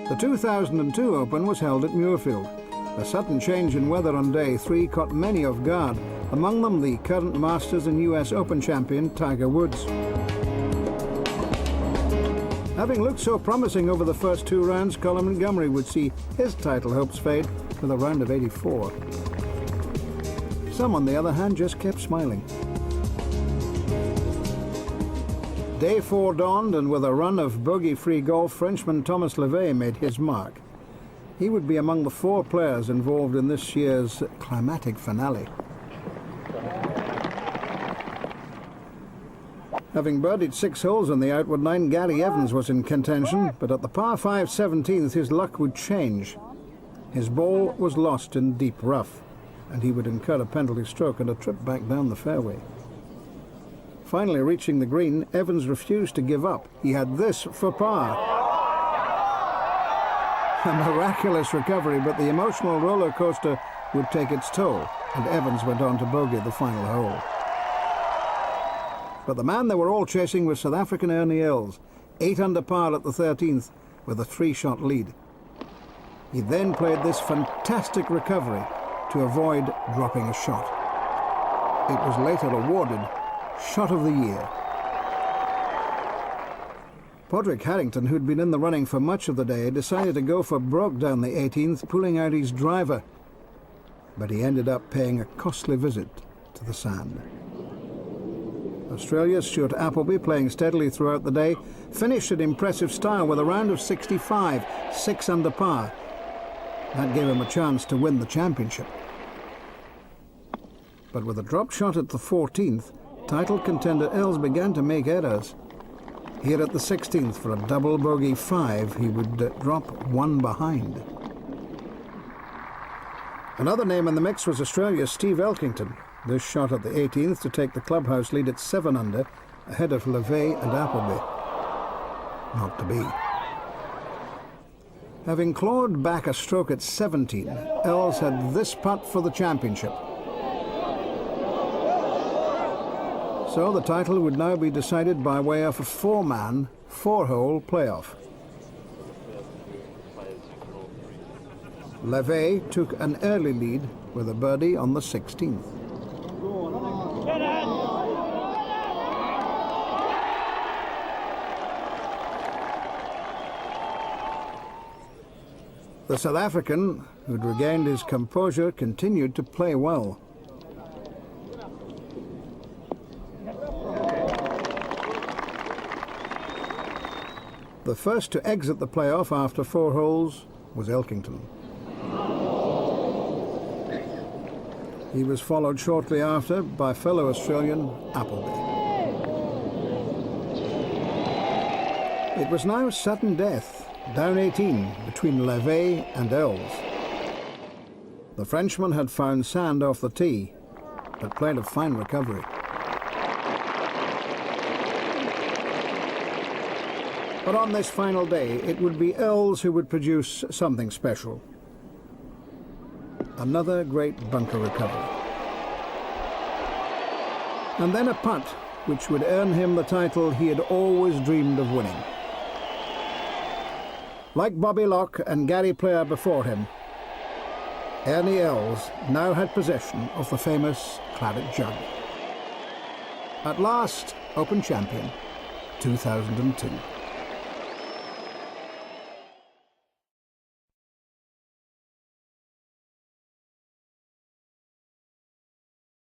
The 2002 Open was held at Muirfield. A sudden change in weather on day 3 caught many off guard, among them the current Masters and US Open champion Tiger Woods. Having looked so promising over the first 2 rounds, Colin Montgomerie would see his title hopes fade with a round of 84. Some, on the other hand, just kept smiling. Day 4 dawned, and with a run of bogey-free golf, Frenchman Thomas Lavey made his mark. He would be among the 4 players involved in this year's climatic finale. Having birdied 6 holes on the outward 9, Gary Evans was in contention, but at the par 5 17th his luck would change. His ball was lost in deep rough, and he would incur a penalty stroke and a trip back down the fairway. Finally reaching the green, Evans refused to give up. He had this for par. A miraculous recovery, but the emotional roller coaster would take its toll, and Evans went on to bogey the final hole. But the man they were all chasing was South African Ernie Els, 8 under par at the 13th with a 3-shot lead. He then played this fantastic recovery to avoid dropping a shot. It was later awarded Shot of the Year. Padraig Harrington, who'd been in the running for much of the day, decided to go for broke down the 18th, pulling out his driver. But he ended up paying a costly visit to the sand. Australia's Stuart Appleby, playing steadily throughout the day, finished in impressive style with a round of 65, 6 under par. That gave him a chance to win the championship. But with a drop shot at the 14th, title contender Els began to make errors. Here at the 16th, for a double bogey 5, he would drop 1 behind. Another name in the mix was Australia's Steve Elkington. This shot at the 18th to take the clubhouse lead at 7 under, ahead of Lavey and Appleby. Not to be. Having clawed back a stroke at 17, Els had this putt for the championship. So the title would now be decided by way of a 4-man, 4-hole playoff. Lavey took an early lead with a birdie on the 16th. The South African, who'd regained his composure, continued to play well. The first to exit the playoff after 4 holes was Elkington. He was followed shortly after by fellow Australian Appleby. It was now sudden death, down 18 between Lavey and Els. The Frenchman had found sand off the tee, but played a fine recovery. But on this final day, it would be Els who would produce something special. Another great bunker recovery. And then a putt which would earn him the title he had always dreamed of winning. Like Bobby Locke and Gary Player before him, Ernie Els now had possession of the famous claret jug. At last, Open champion, 2002.